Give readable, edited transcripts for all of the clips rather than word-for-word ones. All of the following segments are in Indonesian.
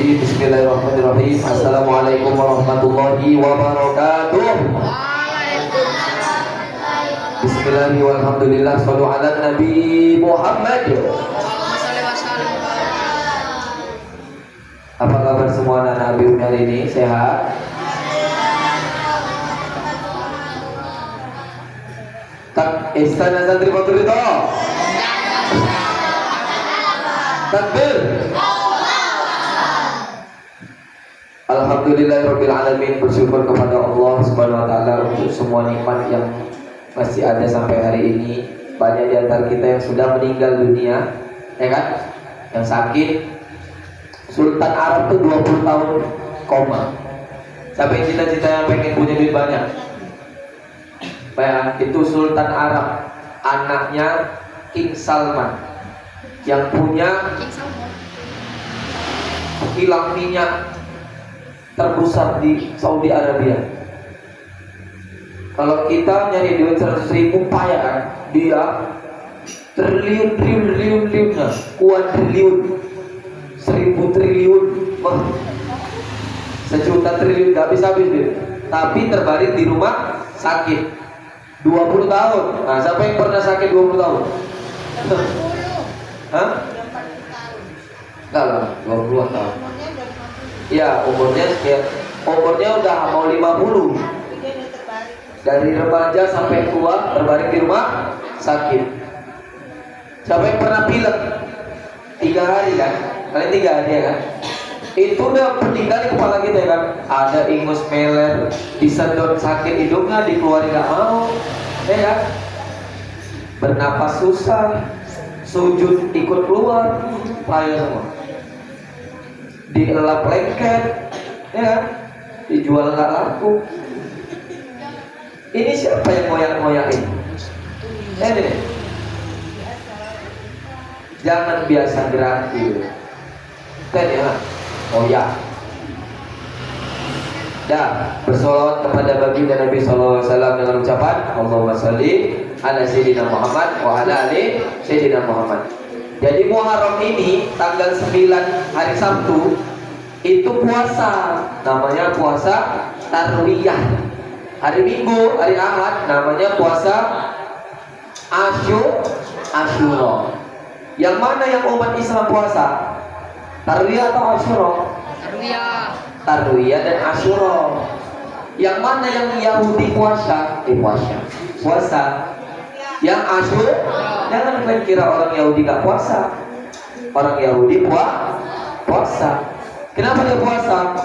rajim. Bismillahirrahmanirrahim. Assalamualaikum warahmatullahi wabarakatuh. Bismillahirrahmanirrahim. Walhamdulillah. Shallu ala Nabi Muhammad. Apa kabar semua anak Nabi hari ini? Sehat? Tak istana santri Fatul Ridho. Takbir. Alhamdulillahirabbil alamin. Bersyukur kepada Allah Subhanahu wa taala untuk semua nikmat yang masih ada sampai hari ini. Banyak di antara kita yang sudah meninggal dunia, ya kan? Yang sakit. Sultan Arab tuh 20 tahun koma. Siapa yang cita-cita yang pengen punya duit banyak? Baik, itu Sultan Arab, anaknya King Salman, yang punya kilang minyak terbesar di Saudi Arabia. Kalau kita nyari duit 100.000 payah kan? Dia triliun-triliunnya, kuadriliun, 1.000 triliun, wah, 1 juta triliun, gak habis-habis duit. Tapi terbaring di rumah sakit 20 tahun. Nah, siapa yang pernah sakit 20 tahun? Hah? Enggak lah, 20 tahun. Ya, umurnya udah mau 50. Dari remaja sampai tua terbaring di rumah sakit. Siapa yang pernah pilek 3 hari kan? Kalian 3 hari ya kan? Itu udah peninggal di kepala kita ya kan? Ada ingus meler, disedot sakit hidungnya, dikeluarin gak mau, ya kan? Bernapas susah, sujud ikut keluar, payah semua. Dielap lengket, ya kan? Dijual gak laku. Ini siapa yang ngoyak-ngoyakin? Ini jangan biasa gratis. Kan ya? Oh ya. Dah, bersolawat kepada baginda Nabi sallallahu alaihi wasallam dengan ucapan Allahumma shalli ala sayyidina Muhammad wa ala ali sayyidina Muhammad. Jadi Muharram ini tanggal 9 hari Sabtu itu puasa, namanya puasa Tarwiyah. Hari Minggu, hari Ahad namanya puasa Asyura. Yang mana yang umat Islam puasa? Tarwiyah atau Asyura? Tarwiyah dan Asyura. Yang mana yang Yahudi puasa? Puasa. Yang Asyura, jangan kalian kira orang Yahudi gak puasa. Orang Yahudi puasa. Kenapa dia puasa?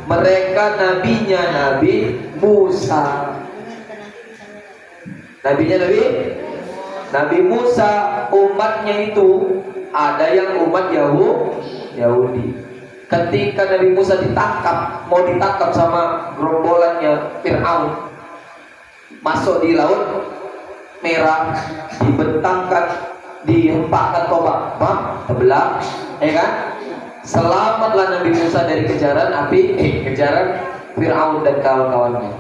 Mereka nabinya Nabi Musa. Nabinya Nabi Musa, umatnya itu ada yang umat Yahudi. Ketika Nabi Musa mau ditangkap sama gerombolannya Fir'aun, masuk di laut merah, dibentangkan, dihempakkan tombak, terbelah, ya kan? Selamatlah Nabi Musa dari kejaran Fir'aun dan kawan-kawannya.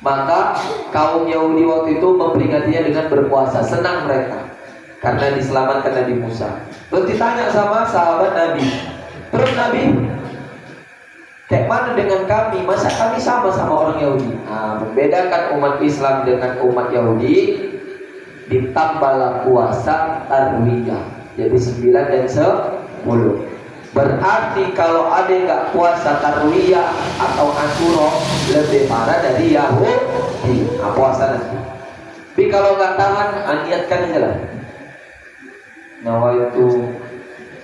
Maka kaum Yahudi waktu itu memperingatinya dengan berpuasa. Senang mereka karena diselamatkan Nabi Musa. Terus ditanya sama sahabat Nabi, terus Nabi, kayak mana dengan kami? Masa kami sama orang Yahudi? Nah, membedakan umat Islam dengan umat Yahudi, ditambahlah puasa Tarwiyah, jadi 9 dan 10. Berarti kalau ada yang nggak puasa Tarwiyah atau Asyura, lebih parah dari Yahudi. Nah, puasa nanti. Tapi kalau nggak tahan, niatkan aja lah. Nawaitu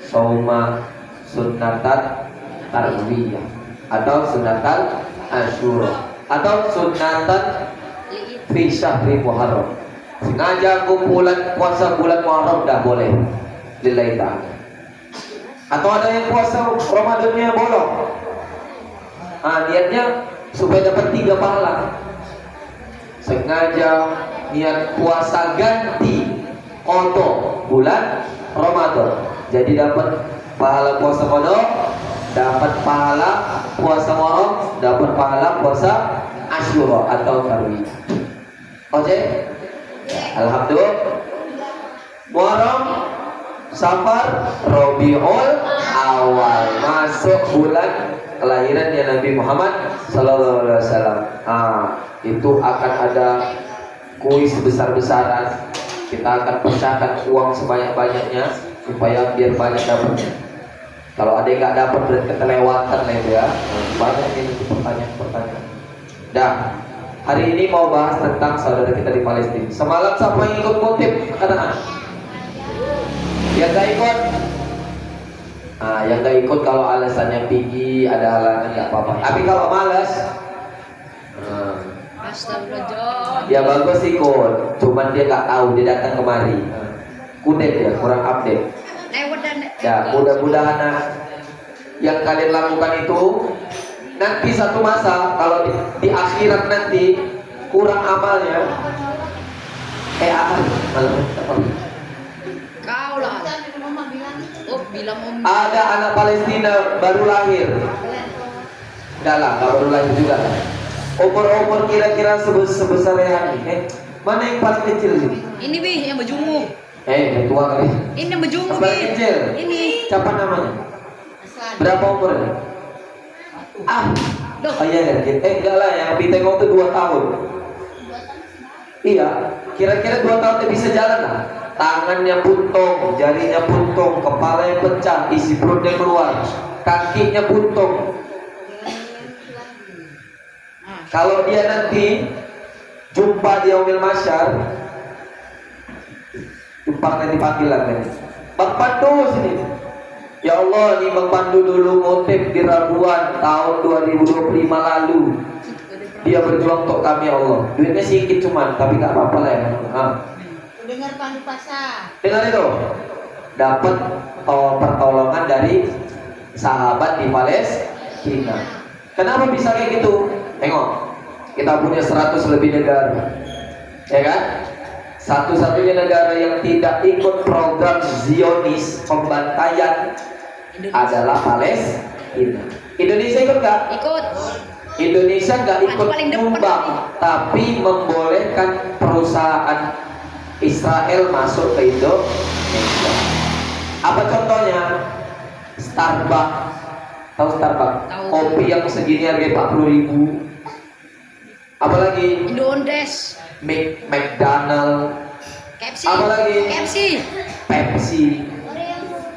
sauma sunnatan Tarwiyah atau sunnatan Asyura atau sunnatan fi syahri Muharram. Sengaja kumpulan puasa bulan Muharram dah boleh. Lillahi ta'ala. Atau ada yang puasa Ramadannya bolong. Niatnya supaya dapat 3 pahala. Sengaja niat puasa ganti qadha bulan Ramadan. Jadi dapat pahala puasa qadha, dapat pahala puasa Muharram, dapat pahala puasa Asyura atau Tarwiyah. Oke? Alhamdulillah. Muharram, Safar, Rabiul awal masuk bulan kelahirannya Nabi Muhammad Sallallahu Alaihi Wasallam. Itu akan ada kuis besar-besaran. Kita akan pecahkan uang sebanyak-banyaknya supaya biar banyak dapatnya. Kalau ada yang nggak dapat berarti kelewatan lah itu ya. Banyak ini pertanyaan-pertanyaan. Dah, hari ini mau bahas tentang saudara kita di Palestina. Semalam siapa yang ikut kutip kataan? Yang nggak ikut? Yang nggak ikut kalau alasannya tinggi, ada halangan nggak apa-apa. Tapi kalau malas, ya bagus ikut. Cuman dia nggak tahu, dia datang kemari. Kudet ya, kurang update. Ya, mudah-mudahan yang kalian lakukan itu nanti satu masa kalau di akhirat nanti kurang amalnya. Kau lah. Oh, bilang om. Ada anak Palestina baru lahir. Enggak lah, nggak baru lahir juga lah. Umur kira-kira sebesar Rehan. Mana yang paling kecil sih? Ini Bi, yang bejungu. Yang tua kali. Ini yang bejungu Bi. Paling kecil. Ini. Siapa namanya? Berapa umurnya? Oh iya, enggak lah, yang Pitengok itu 2 tahun. Iya, kira-kira 2 tahun dia bisa jalan lah. Tangannya buntung, jarinya buntung, kepalanya pecah, isi perutnya keluar, kakinya buntung. Kalau dia nanti jumpa di Yaumil Mahsyar, jumpa nanti panggilan nih. Bang Pandu sini. Ya Allah, ini Bang Pandu dulu ngutip di Rabuan tahun 2025 lalu. Dia berjuang untuk kami ya Allah. Duitnya sedikit cuman, tapi nggak apa-apa lah ya. Dengar Pandu Pasar. Dengar itu, dapat pertolongan dari sahabat di Palestina. Kenapa bisa kayak gitu? Tengok, kita punya 100 lebih negara, ya kan? Satu-satunya negara yang tidak ikut program Zionis pembantaian adalah Palestina. Indonesia ikut nggak? Ikut. Indonesia nggak ikut nyumbang, tapi membolehkan perusahaan Israel masuk ke Indonesia. Apa contohnya? Starbucks. Tahu Starbucks? Tahu. Kopi yang segini harga 40.000. Apalagi? Indondes. McDonald. KFC. Apalagi? KFC. Pepsi.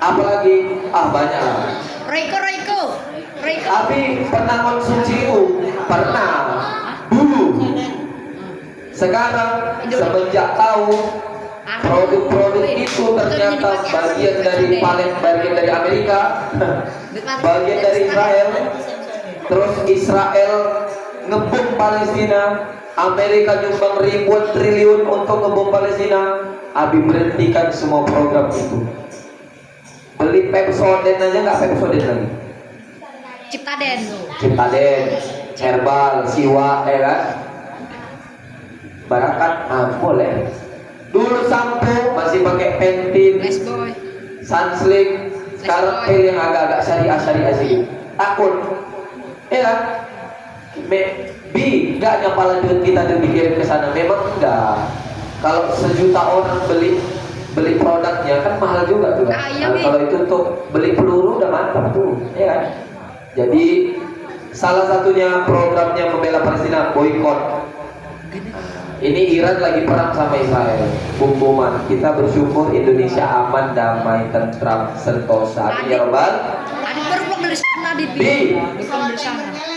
Apalagi? Banyak lah. Royco. Tapi pernah konsumsi itu? Pernah. Dulu. Sekarang semenjak tahu produk-produk itu ternyata bagian dari Amerika, bagian dari Israel, terus Israel ngebom Palestina, Amerika nyumbang ribuan triliun untuk ngebom Palestina. Abi berhentikan semua program itu. Beli Pepsodent aja nggak Pepsodent lagi. Ciptaden, Herbal, Siwa, ya kan? Barakat, boleh. Dulu sampo masih pakai Pantene, Sunsilk. Sekarang pilih yang agak-agak syariah sih. Takut, ya kan? Enggak nyapa duit kita tuh dikirim ke sana. Memang enggak. Kalau sejuta orang beli produknya kan mahal juga tuh kan. Kalau itu untuk beli peluru udah mantap tuh, ya kan? Jadi salah satunya programnya membela Palestina boykot. Ini Iran lagi perang sama Israel, bom-boman. Kita bersyukur Indonesia aman, damai, tentram, sentosa. Amin ya Rabbal. Adit baru pulang dari sana, Adit.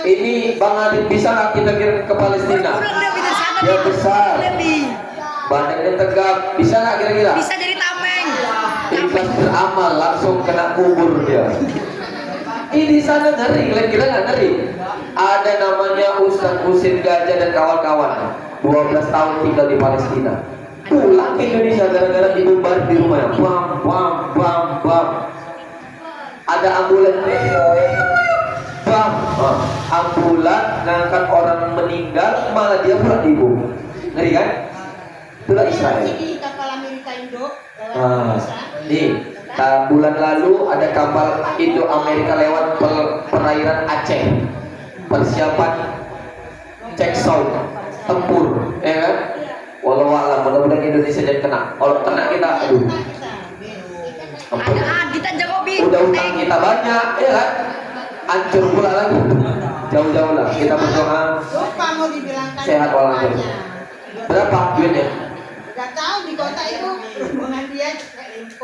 Ini Bang Adit bisa nggak kita kirim ke Palestina? Dia besar, badannya tegap. Bisa nggak kira-kira? Bisa jadi tameng. Ikhlas beramal langsung kena kubur dia. Ini di sana ngeri, kalian kira nggak ngeri? Ada namanya Ustaz Husin Gajah dan kawan-kawan. 12 tahun tinggal di Palestina. Pulang ke Indonesia gara-gara dibombardir di rumahnya. Bam. Ada ambulan. Bam. Ambulan ngangkat orang meninggal, malah dia pulang dibom. Ngeri kan? Itulah Israel. Di kapal Amerika Indo. Nih. Bulan lalu ada kapal Indo Amerika lewat perairan Aceh, persiapan cek sound tempur, ya kan? Walau alam, mudah-mudahan Indonesia jangan kena. Kalau kena kita, aduh. Ada Adit aja kok Bi. udah utang kita banyak, ya kan? Hancur pula lagi. Jauh-jauh lah kita berdoa Lupa mau dibilangkan sehat walafiat. bapaknya. Berapa duitnya? Gak tahu di kota itu rombongan dia.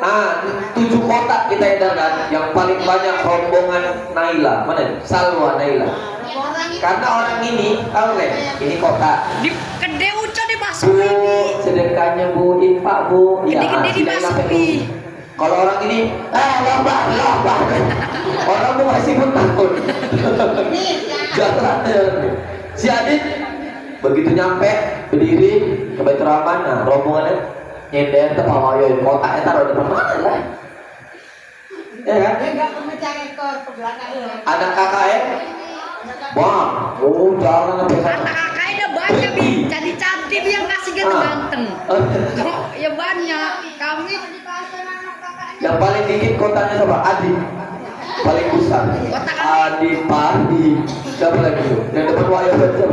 7 kotak kita edarkan. Yang paling banyak rombongan Naila. Mana? Salwa Naila. Orang itu Karena orang ini, tahu nggak? Ini kotak. Di kede uca Bu, dimasukin. sedekahnya Bu, infak Bu. Gede-gede sudah dimasukin. Kalau orang ini, labah. Orang mau masih pun takut. nih ya. Jalan. Si Adit begitu nyampe berdiri ke Baitur Rahman, nah rombongannya nyender ke pawayoin kotaknya taruh di mana lah. Ya kan? Dia gak pemecah rekor ke belakang. Anak KKN, wah, jalan sampai sana. Anak kakaknya udah banyak bi. Jadi cantik yang kasih ganteng. Kok ya banyak. Kami Yang paling dikit kotanya siapa? Adi. Paling besar. Kota kami. Adi Padi. Siapa lagi tuh? Yang depan wayang baca.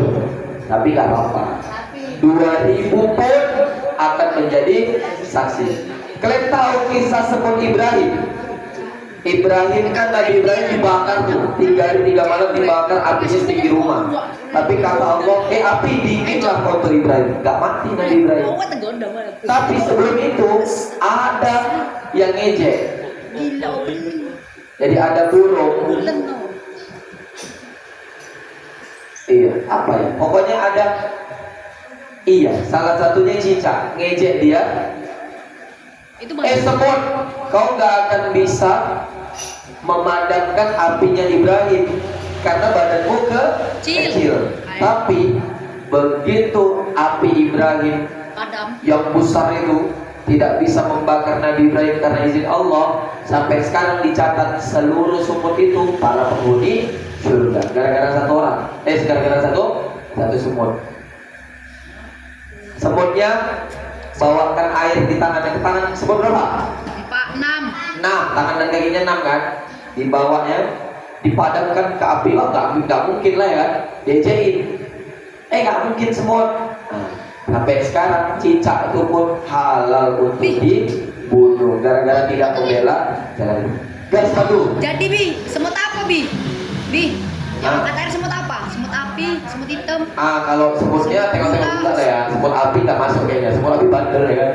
Tapi nggak apa-apa. Tapi 2000 pun akan menjadi saksi. Kalian tahu kisah semut Ibrahim? Ibrahim kan Nabi Ibrahim dibakar tuh 3 hari 3 malam dibakar apinya setinggi rumah. Tapi kata Allah, api dingin lah kotor Ibrahim. Gak mati Nabi Ibrahim. Oh, tegoda mana? Tapi sebelum itu ada yang ngejek. Gila. Jadi ada burung. Bulan no. Iya, apa ya? Pokoknya ada. Iya, salah satunya cicak ngejek dia. Itu banyak. Semut, kau nggak akan bisa memadamkan apinya Ibrahim karena badanmu kecil. Tapi begitu api Ibrahim Padam. yang besar itu tidak bisa membakar Nabi Ibrahim karena izin Allah, sampai sekarang dicatat seluruh semut itu para penghuni surga gara-gara satu orang. Gara-gara satu semut. Semutnya bawakan air di tangannya, ke tangan semut berapa? 6. 6, tangan dan kakinya 6 kan? Dibawanya dipadamkan ke api. Oh nggak mungkin lah ya, diecein. Nggak mungkin semut. Nah, sampai sekarang cicak itu pun halal untuk dibunuh gara-gara tidak membela jalan. Guys, padu. Jadi bi, semut apa bi? Bi, yang Hah? katanya semut apa? Semut api, semut hitam. Kalau semutnya tengok-tengok juga lah ya. Semut api nggak masuk kayaknya. Semut api bandel ya kan.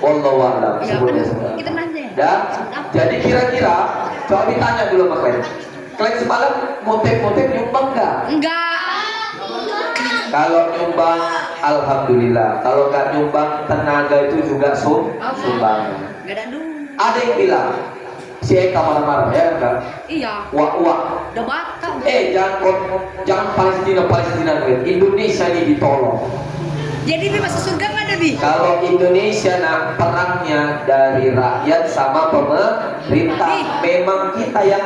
Wallahu a'lam. Ya, Sebutnya kan semut. kita nanya. Dan jadi kira-kira coba ditanya dulu sama kalian. Kalian semalam motif nyumbang nggak? Enggak. Kalau nyumbang, alhamdulillah. Kalau nggak nyumbang, tenaga itu juga sumbang. Enggak ada dulu. Ada yang bilang, si Eka marah-marah ya kan? Iya. Wah. Udah batal. Jangan Palestina kalian. Indonesia ini ditolong. Jadi bi masuk surga nggak ada bi? Kalau Indonesia perangnya dari rakyat sama pemerintah, memang kita yang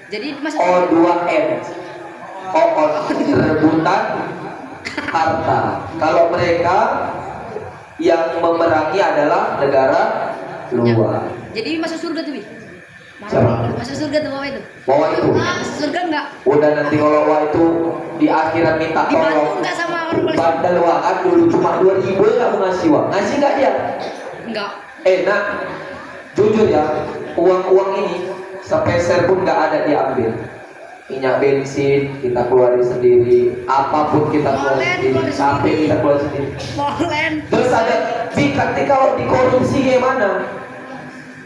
Jadi masuk surga. O2M, rebutan harta. Kalau mereka yang memerangi adalah negara luar. Jadi masuk surga tuh bi? Siapa? Masuk surga tuh bawa itu. Bawa itu. Masuk surga nggak? Udah nanti kalau wah itu di akhirat minta Dibantu tolong. nggak sama orang Palestina? Bandel waan dulu cuma 2.000 nggak mau ngasih uang. Ngasih nggak dia? Enggak. Nak, jujur ya, uang ini sepeser pun nggak ada diambil. Minyak bensin kita keluarin sendiri, apapun kita keluarin sendiri, sampai kita keluarin sendiri. Molen. Terus ada, nanti kalau dikorupsi gimana?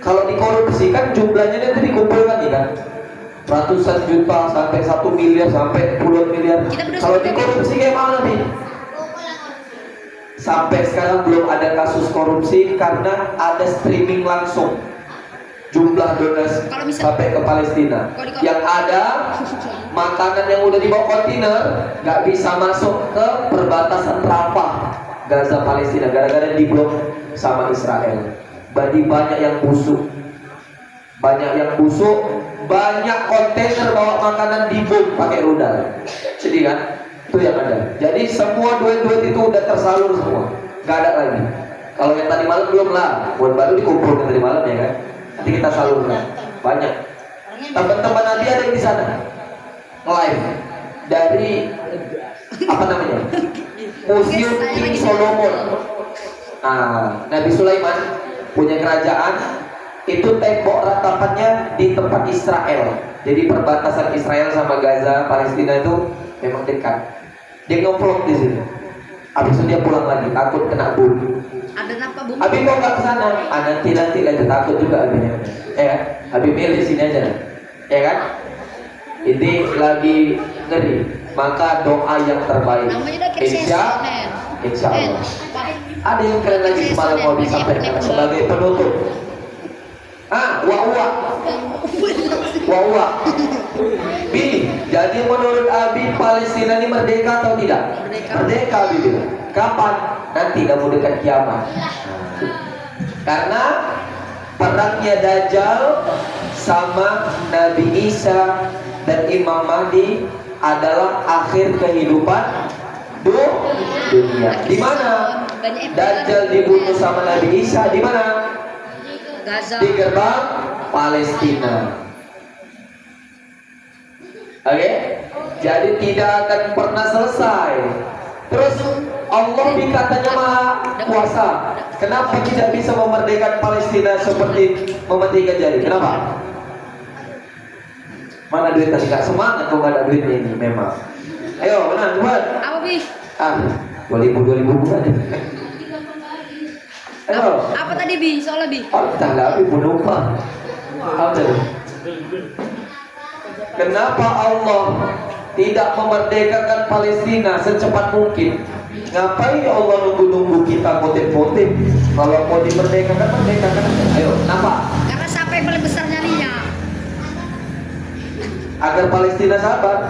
Kalau dikorupsi kan jumlahnya itu dikumpulkan nih kan, ratusan juta sampai 1 miliar sampai puluhan miliar. Kalau dikorupsi gimana nih? Sampai sekarang belum ada kasus korupsi karena ada streaming langsung jumlah donasi sampai ke Palestina. Yang ada makanan yang udah dibawa kontainer nggak bisa masuk ke perbatasan Rafah Gaza Palestina gara-gara diblok sama Israel. Banyak yang busuk, banyak kontainer bawa makanan dibom pakai rudal. Jadi kan itu yang ada. Jadi semua duit itu udah tersalur semua, nggak ada lagi. Kalau yang tadi malam belum lah, buat baru dikumpulkan tadi malam ya kan. Nanti kita salurkan. Banyak. Teman-teman Nabi ada yang di sana live dari apa namanya? Museum King Solomon. Nabi Sulaiman punya kerajaan itu tembok ratapannya di tempat Israel. Jadi perbatasan Israel sama Gaza, Palestina itu memang dekat. Dia ngevlog di sini. Habis itu dia pulang lagi, takut kena bom. Ada apa bumi? Abi kok nggak kesana? Nanti aja takut juga abinya. Abi milih sini aja, ya kan? Ini lagi ngeri. Maka doa yang terbaik. Namanya udah kayak Insya Allah. Ada yang keren lagi semalam mau disampaikan sebagai penutup. Wa. Bi, jadi menurut Abi Palestina ini merdeka atau tidak? Merdeka Abi bilang. Kapan? Nanti kamu dekat kiamat. Karena perangnya Dajjal sama Nabi Isa dan Imam Mahdi adalah akhir kehidupan dunia. Di mana? Dajjal dibunuh sama Nabi Isa di mana? Gaza. Di gerbang Palestina. Oke? Jadi tidak akan pernah selesai. Terus Allah katanya maha kuasa. Kenapa tidak bisa memerdekakan Palestina seperti mematikan jari? Kenapa? Mana duit tadi? Gak semangat kalau gak ada duitnya ini memang. Ayo, mana buat? Apa Bi? 2000 bukan. Ayo. Apa tadi Bi? Soalnya Bi? Entahlah, Abi penumpang. Apa tadi? Kenapa Allah tidak memerdekakan Palestina secepat mungkin? Ngapain Allah nunggu-nunggu kita motif-motif? Kalau mau dimerdekakan, merdekakan. Ayo, kenapa? Karena sampai paling besar nyarinya. Agar Palestina sabar.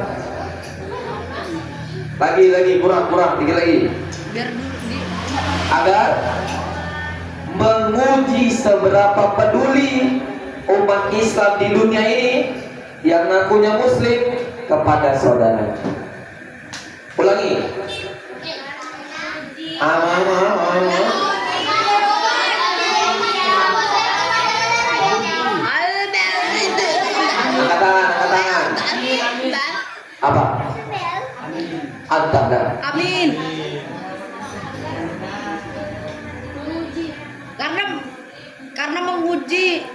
Lagi kurang, dikit lagi. Biar dulu di Agar menguji seberapa peduli umat Islam di dunia ini yang ngakunya Muslim kepada saudara. Ulangi. Angkat tangan. Apa? Antah dah. Amin. Karena menguji.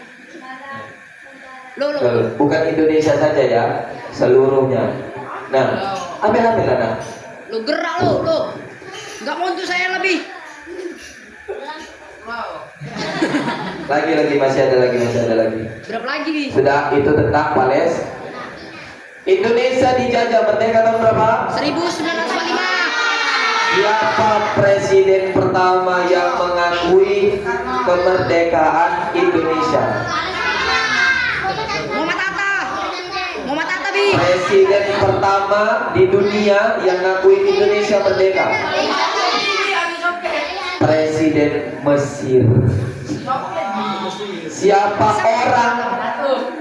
Loh. Bukan Indonesia saja ya, seluruhnya. Nah, ambil lah. Lo gerak lo. Enggak mau untuk saya lebih. Lagi masih ada lagi. Berapa lagi Bi? Sudah, itu tentang Palestina. Indonesia dijajah merdeka tahun berapa? 1945. Siapa presiden pertama yang mengakui kemerdekaan Indonesia? Muhammad Hatta Bi. Presiden pertama di dunia yang ngakui Indonesia merdeka. Presiden Mesir. Siapa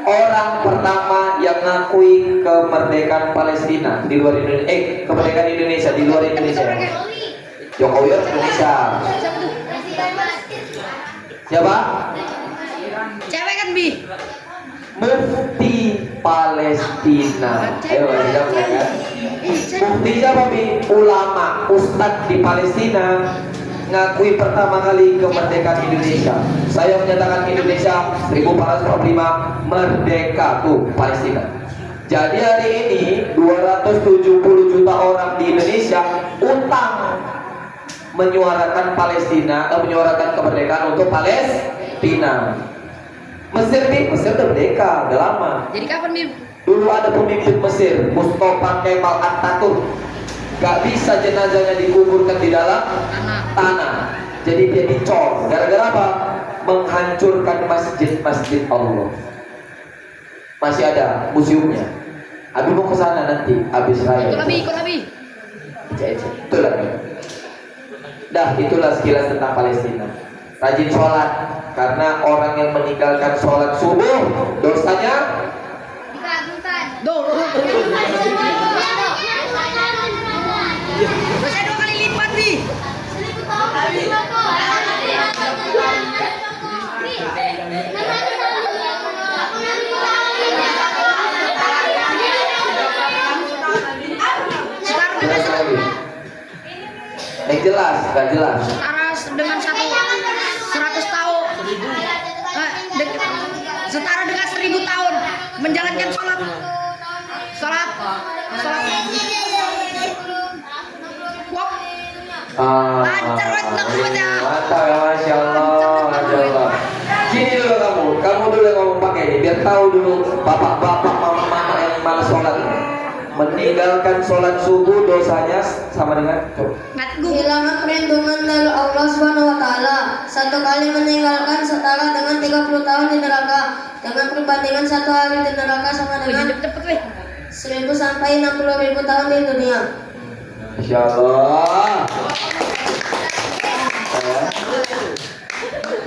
orang pertama yang ngakui kemerdekaan Palestina di luar Indonesia? Kemerdekaan Indonesia di luar Indonesia. Jokowi Indonesia. Siapa? Cewek kan Bi? Mufti Palestina. Ayo jawab kan? Mufti siapa Bi? Ulama, ustadz di Palestina ngakui pertama kali kemerdekaan Indonesia. Saya menyatakan Indonesia 1445 merdeka tuh Palestina. Jadi hari ini 270 juta orang di Indonesia utang menyuarakan menyuarakan kemerdekaan untuk Palestina. Mesir udah merdeka, udah lama. Jadi kapan Bi? Dulu ada pemimpin Mesir, Mustafa Kemal Atatürk. Gak bisa jenazahnya dikuburkan di dalam tanah. Jadi dia dicor. Gara-gara apa? Menghancurkan masjid Allah. Masih ada museumnya. Abi mau ke sana nanti habis raya. Ikut lebih. Itulah. Itulah sekilas tentang Palestina. Rajin sholat, karena orang yang meninggalkan sholat subuh dosanya Dosa 2 kali lipat Bi. Jelas, Setara dengan 100 tahun. menjalankan sholat. Wop. Lancar banget lakunya. Mantap ya, Masya Allah, Masya Allah. Gini dulu kamu dulu yang ngomong pakai ini, biar tahu dulu bapak-bapak, mama-mama yang malas sholat. Meninggalkan sholat subuh dosanya sama dengan kehilangan perlindungan dari Allah Subhanahu wa taala. Satu kali meninggalkan setara dengan 30 tahun di neraka. Dengan perbandingan satu hari di neraka sama dengan 1000 sampai 60.000 tahun di dunia. Masya Allah.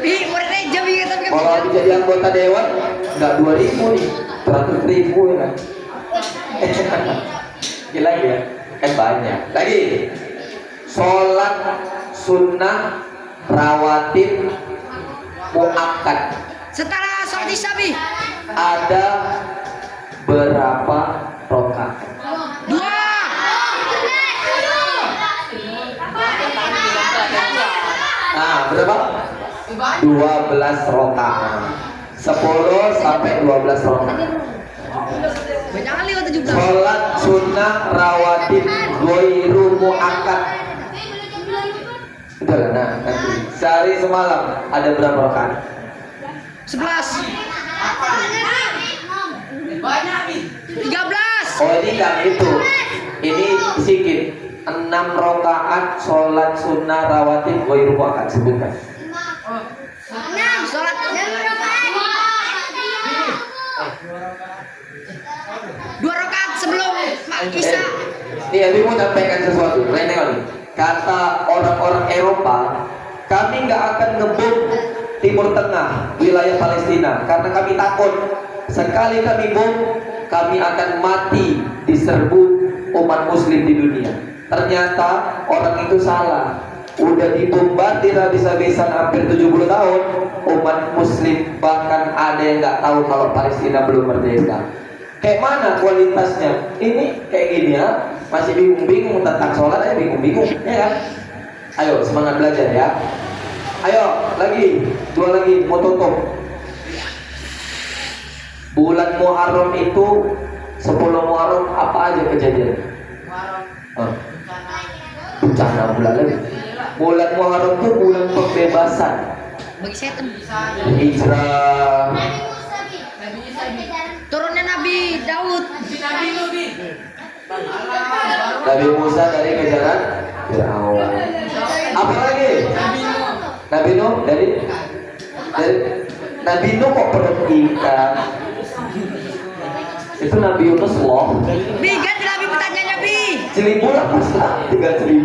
Muridnya jam gitu tapi Kalau habis jadi anggota dewan nggak 2.000 nih, 100.000 ya kan? Gila ya, kan banyak. Lagi, sholat sunnah rawatib muakkad. setara sholat isya bi. Ada berapa rakaat? 2. Nah, berapa? 12 rakaat. 10 sampai 12 rakaat. Banyak kali 17. Sholat sunnah rawatib ghairu muakkad. Udah lah, nah, nanti. Sehari semalam ada berapa rakaat? 11. 13. Oh, ini yang itu. Ini sedikit. 6 rakaat sholat sunnah rawatib ghairu muakkad, sebutkan. Sholat 2 rakaat sebelum isya. Nih, Abi mau sampaikan sesuatu. Rene kali. Kata orang-orang Eropa, kami nggak akan ngebom Timur Tengah, wilayah Palestina, karena kami takut sekali kami bom, kami akan mati diserbu umat Muslim di dunia. Ternyata orang itu salah. Udah dibombardir habis-habisan hampir 70 tahun, umat Muslim bahkan ada yang nggak tahu kalau Palestina belum merdeka. Kayak mana kualitasnya? Ini kayak gini ya, masih bingung-bingung tentang sholat aja bingung-bingung, ya kan? Ayo semangat belajar ya. Ayo lagi, 2 lagi mau tutup. Bulan Muharram itu 10 Muharram apa aja kejadian? Bencana bulan lagi. Bulan Muharram itu bulan pembebasan. Bagi setan. Hijrah. Turunnya Nabi Daud. Nabi Musa dari kejaran Fir'aun. Apa lagi? Nabi Nuh dari Nabi Nuh kok perut ikan? Itu Nabi Yunus loh. Bi, ganti Nabi pertanyaannya Bi. 1.000 lah pas 3.000.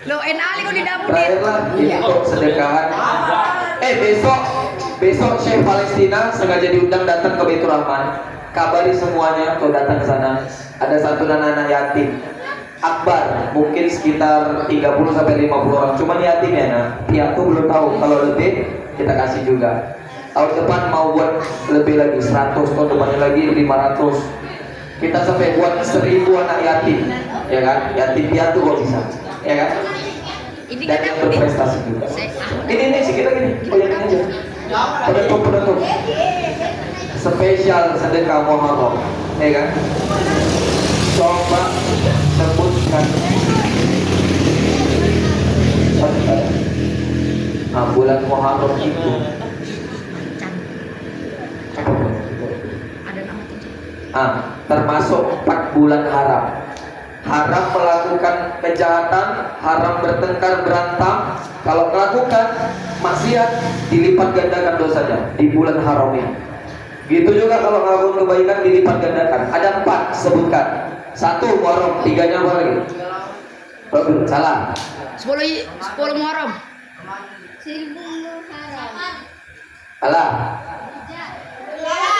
Lo enali kok di dapur Terakhir lah ini untuk sedekahan. Besok Syekh Palestina sengaja diundang datang ke Baitur Rahman. Kabari semuanya tuh datang ke sana. Ada satu anak yatim. Akbar mungkin sekitar 30 sampai 50 orang. Cuman yatim ya, nah. Piatu belum tahu, kalau lebih kita kasih juga. Tahun depan mau buat lebih lagi 100, tahun depannya lagi 500. Kita sampai buat 1.000 anak yatim, ya kan? Yatim piatu kok bisa, ya kan? Ini Dan kan yang dapur Bi. berprestasi juga. Ini sedikit lagi nih, banyakin aja. Penutup. Spesial sedekah Muharram, ya kan? Coba sebutkan. Nah, bulan Muharram itu Ada nama tuh. termasuk 4 bulan haram. Haram melakukan kejahatan, haram bertengkar berantam. Kalau melakukan maksiat dilipat gandakan dosanya di bulan haram ini. Gitu juga kalau melakukan kebaikan dilipat gandakan. Ada 4, sebutkan. 1 Muharram, 3-nya apa lagi? Salah. 10 Muharram. Alah.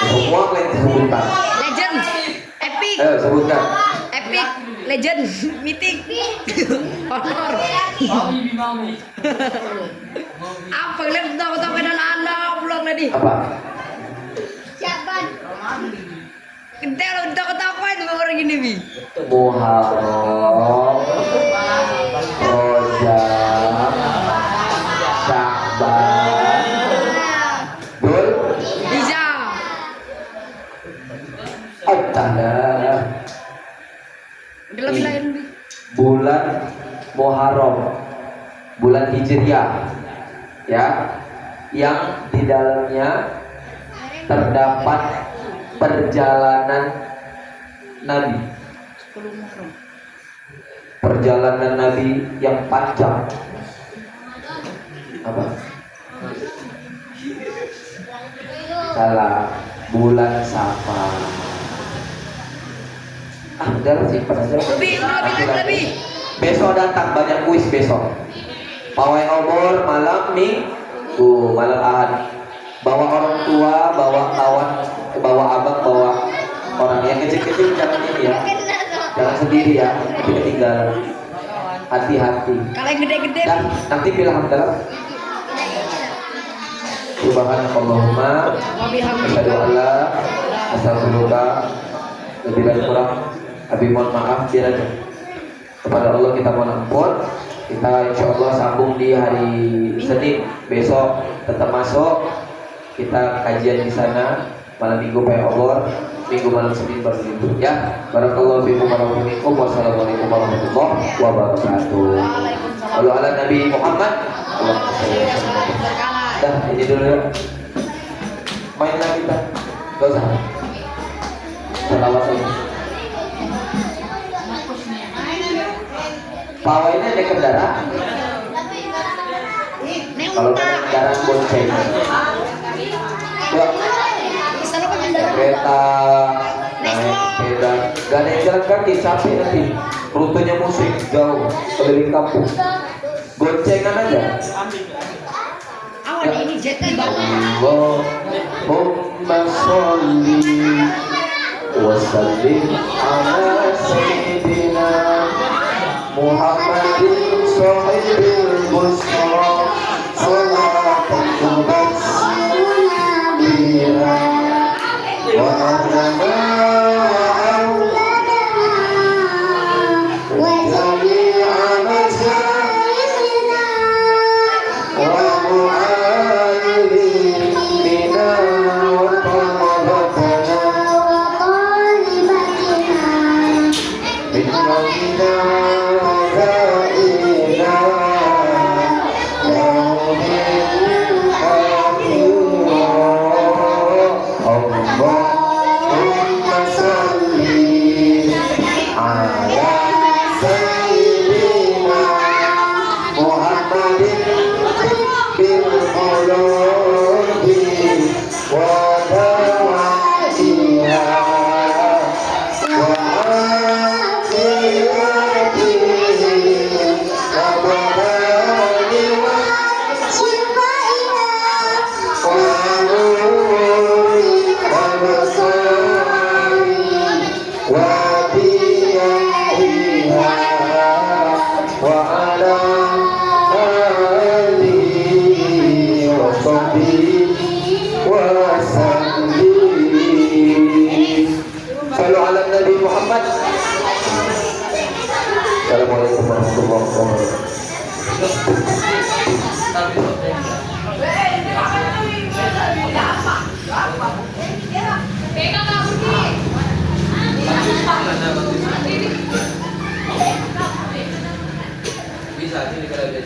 Semua kalian sebutkan. Legend. Epic. Ayo sebutkan. Epic. Legend. Mythic. Honor. Apa kalian tahu-tahu kan anak pulang tadi? Apa? Kita lo tahu-tahu apa itu orang gini Bi? Muharram, Rajab, Sya'ban, Dzul Bisa. Adalah Udah lebih lain Bi. bulan Muharram, bulan Hijriah, ya, yang di dalamnya terdapat perjalanan Nabi, 10 Muharram. perjalanan Nabi yang panjang. Apa? Salah, bulan Safar. Udah sih, pada Lebih. Besok datang banyak kuis besok. Pawai obor malam Minggu, malam Ahad. Bawa orang tua, bawa kawan, bawa abang, bawa orang yang kecil-kecil jangan ini ya. Jangan sendiri ya, nanti ketinggalan. Hati-hati. Kalau yang gede-gede Dan nanti bilang hamdalah. Subhanallahumma asyhadu an la astagfirullah, lebih dan kurang Abi mohon maaf, biar aja. Kepada Allah kita mohon ampun. Kita insya Allah sambung di hari Senin besok, tetap masuk. Kita kajian di sana malam Minggu Paya Obor, Minggu malam Senin baru libur ya. Barakallahu fiikum warahmatullahi wabarakatuh. Wassalamualaikum warahmatullahi wabarakatuh. Allahumma ala Nabi Muhammad. Dah, ini dulu ya. Main lagi kita. Gak usah. Selawat saja. Pawai ini ada kendaraan. Kalau ada kendaraan bonceng. Ya. Kereta, naik sepeda. Gak ada yang jalan kaki, capek nanti. Rutenya musik jauh, keliling kampung. Goncengan aja. Awan ini jet di bawah. Allahumma sholli wa sallim ala sayyidina Muhammadin sahibil busra salatan tubassiruna biha wa ahlana wa jami'a masailina wa mu'allimina wa talabatana min rabbina zaina Allahumma salli ala sayyidina Muhammadin bil qulubi wa dawaiha wa afiyatihi wa badani wa shifaiha wa nuri wa basari wa diyaiha wa ala alihi wa sahbihi